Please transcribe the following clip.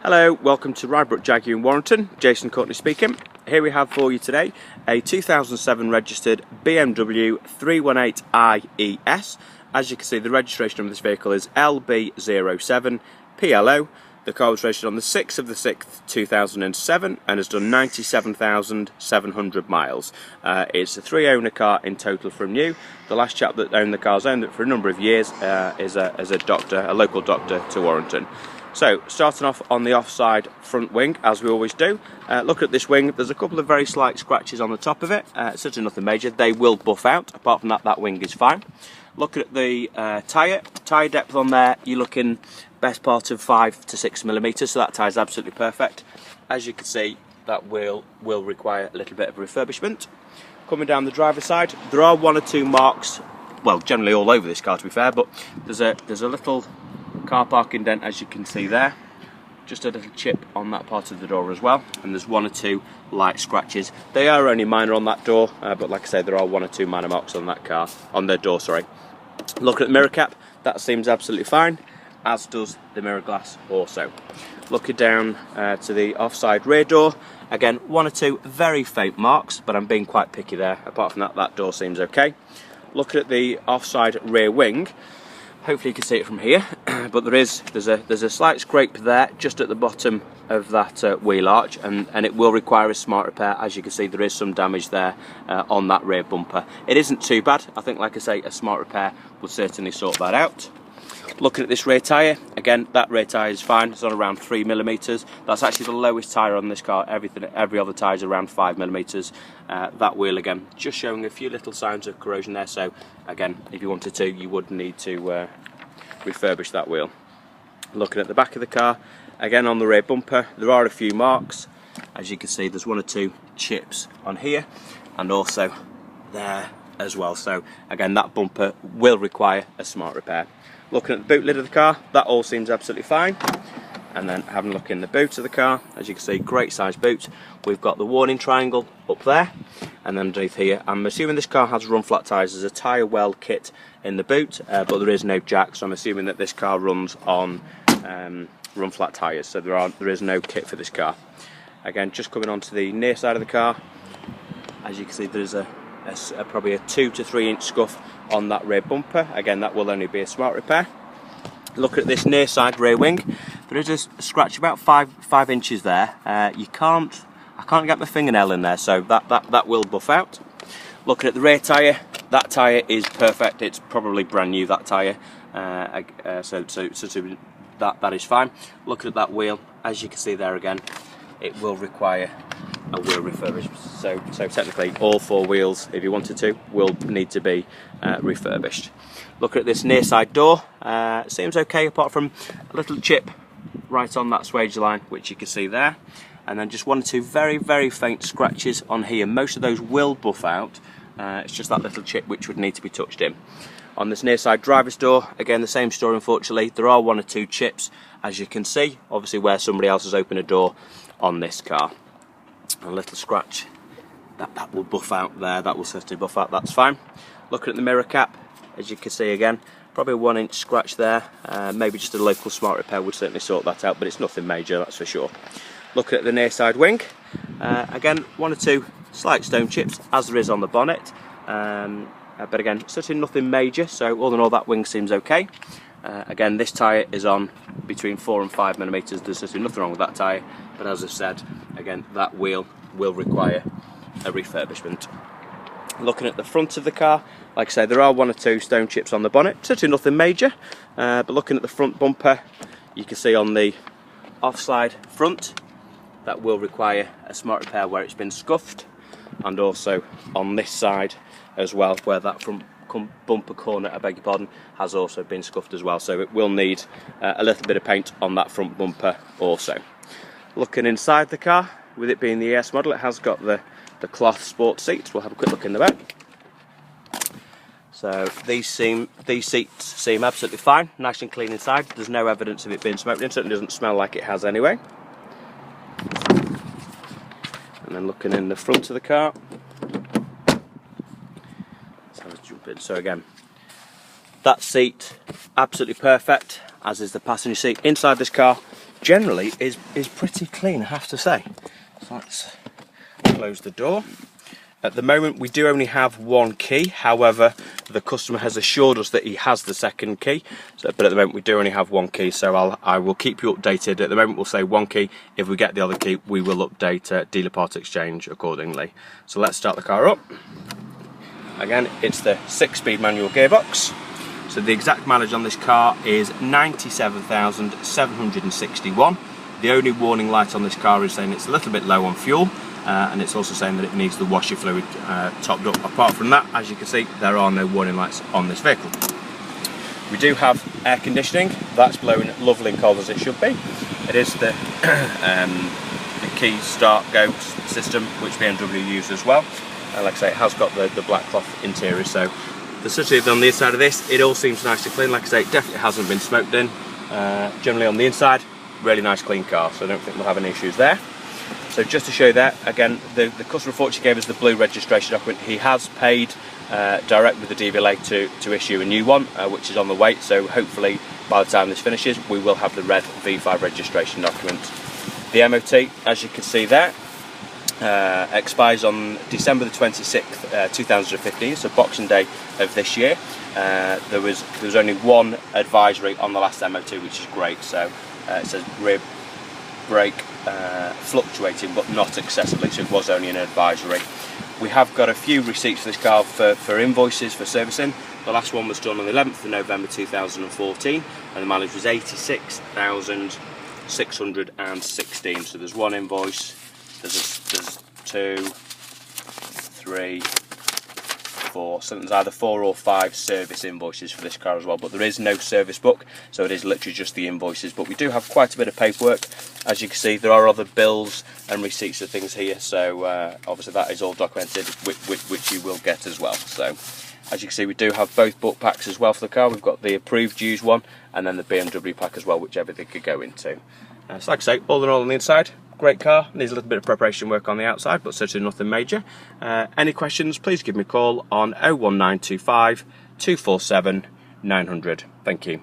Hello, welcome to Rybrook Jaguar in Warrington. Jason Courtney speaking. Here we have for you today a 2007 registered BMW 318iES. As you can see, the registration of this vehicle is LB07PLO. The car was registered on the 6th of the 6th 2007 and has done 97,700 miles. It's a 3-owner car in total from new. The last chap that owned the car has owned it for a number of years is a doctor, a local doctor to Warrington. So, starting off on the offside front wing, as we always do. Look at this wing, there's a couple of very slight scratches on the top of it, certainly nothing major. They will buff out, apart from that, that wing is fine. Look at the tyre depth on there, you're looking best part of 5 to 6 millimetres, so that tyre is absolutely perfect. As you can see, that will require a little bit of refurbishment. Coming down the driver's side, there are one or two marks, well, generally all over this car to be fair, but there's a little car park indent, as you can see there, just a little chip on that part of the door as well, and there's one or two light scratches. They are only minor on that door, but like I say, there are one or two minor marks on that car, on the door, sorry. Look at the mirror cap, that seems absolutely fine, as does the mirror glass also. Looking down to the offside rear door, again, one or two very faint marks, but I'm being quite picky there. Apart from that, that door seems okay. Looking at the offside rear wing, hopefully you can see it from here, but there's a slight scrape there just at the bottom of that wheel arch, and it will require a smart repair. As you can see, there is some damage there on that rear bumper. It isn't too bad. I think, like I say, a smart repair will certainly sort that out. Looking at this rear tyre, again, that rear tyre is fine. It's on around 3 millimetres. That's actually the lowest tyre on this car. Every other tyre is around 5 millimetres. That wheel, again, just showing a few little signs of corrosion there. So, again, if you wanted to, you would need to refurbish that wheel. Looking at the back of the car, again, on the rear bumper, there are a few marks. As you can see, there's one or two chips on here, and also there as well. So, again, that bumper will require a smart repair. Looking at the boot lid of the car, that all seems absolutely fine. And then having a look in the boot of the car, as you can see, great size boot. We've got the warning triangle up there, and then underneath here, I'm assuming this car has run flat tyres. There's a tyre well kit in the boot, but there is no jack, so I'm assuming that this car runs on run flat tyres, so there is no kit for this car. Again, just coming onto the near side of the car, as you can see, there's probably a 2 to 3 inch scuff on that rear bumper. Again, that will only be a smart repair. Look at this near side rear wing. There is a scratch about 5 inches there. I can't get my fingernail in there, so that will buff out. Looking at the rear tyre, that tyre is perfect. It's probably brand new, that tyre. So that is fine. Looking at that wheel, as you can see there again, it will require a wheel refurbishment. So technically, all 4 wheels, if you wanted to, will need to be refurbished. Looking at this near side door, seems okay apart from a little chip right on that swage line, which you can see there, and then just 1 or 2 very, very faint scratches on here. Most of those will buff out. It's just that little chip which would need to be touched in. On this near side driver's door, again, the same story, unfortunately. There are 1 or 2 chips, as you can see, obviously where somebody else has opened a door on this car. A little scratch, that will buff out there, that will certainly buff out, that's fine. Looking at the mirror cap, as you can see again, probably a 1 inch scratch there. Maybe just a local smart repair would certainly sort that out, but it's nothing major, that's for sure. Looking at the near side wing, again, 1 or 2 slight stone chips, as there is on the bonnet. But again, certainly nothing major, so all in all, that wing seems okay. Again, this tyre is on between 4 and 5 millimetres. There's certainly nothing wrong with that tyre, but as I've said, again, that wheel will require a refurbishment. Looking at the front of the car, like I say, there are 1 or 2 stone chips on the bonnet, certainly nothing major, but looking at the front bumper, you can see on the offside front, that will require a smart repair where it's been scuffed, and also on this side as well, where that front bumper corner, I beg your pardon, has also been scuffed as well, so it will need a little bit of paint on that front bumper also. Looking inside the car, with it being the ES model, it has got the cloth sport seats. We'll have a quick look in the back. So these seats seem absolutely fine, nice and clean inside. There's no evidence of it being smoked in, certainly doesn't smell like it has anyway. And then looking in the front of the car, let's jump in. So again, that seat absolutely perfect, as is the passenger seat. Inside this car, generally is pretty clean, I have to say. So let's close the door. At the moment we do only have one key, however the customer has assured us that he has the second key, but at the moment we do only have one key, so I will keep you updated. At the moment we'll say one key. If we get the other key we will update dealer part exchange accordingly. So let's start the car up. Again, it's the 6-speed manual gearbox. So the exact mileage on this car is 97,761. The only warning light on this car is saying it's a little bit low on fuel. And it's also saying that it needs the washer fluid topped up. Apart from that, as you can see, there are no warning lights on this vehicle. We do have air conditioning. That's blowing lovely and cold as it should be. It is the key start go system which BMW use as well. And like I say, it has got the black cloth interior, so the such on the inside of this, it all seems nice and clean. Like I say, it definitely hasn't been smoked in. Generally on the inside, really nice clean car, so I don't think we'll have any issues there. So just to show you that, again, the customer unfortunately gave us the blue registration document. He has paid direct with the DVLA to issue a new one, which is on the way, so hopefully by the time this finishes we will have the red V5 registration document. The MOT, as you can see there, expires on December the 26th, 2015, so Boxing Day of this year. There was only one advisory on the last MOT, which is great. So it says rear brake fluctuating but not excessively, so it was only an advisory. We have got a few receipts for this car for invoices for servicing. The last one was done on the 11th of November 2014 and the mileage was 86,616. So there's one invoice, there's 2, 3, 4, so there's either 4 or 5 service invoices for this car as well, but there is no service book, so it is literally just the invoices. But we do have quite a bit of paperwork. As you can see, there are other bills and receipts of things here, so obviously that is all documented, which you will get as well. So as you can see, we do have both book packs as well for the car. We've got the approved used one and then the BMW pack as well, which everything could go into. So like I say, all in all on the inside, great car. Needs a little bit of preparation work on the outside, but certainly nothing major. Any questions, please give me a call on 01925 247 900. Thank you.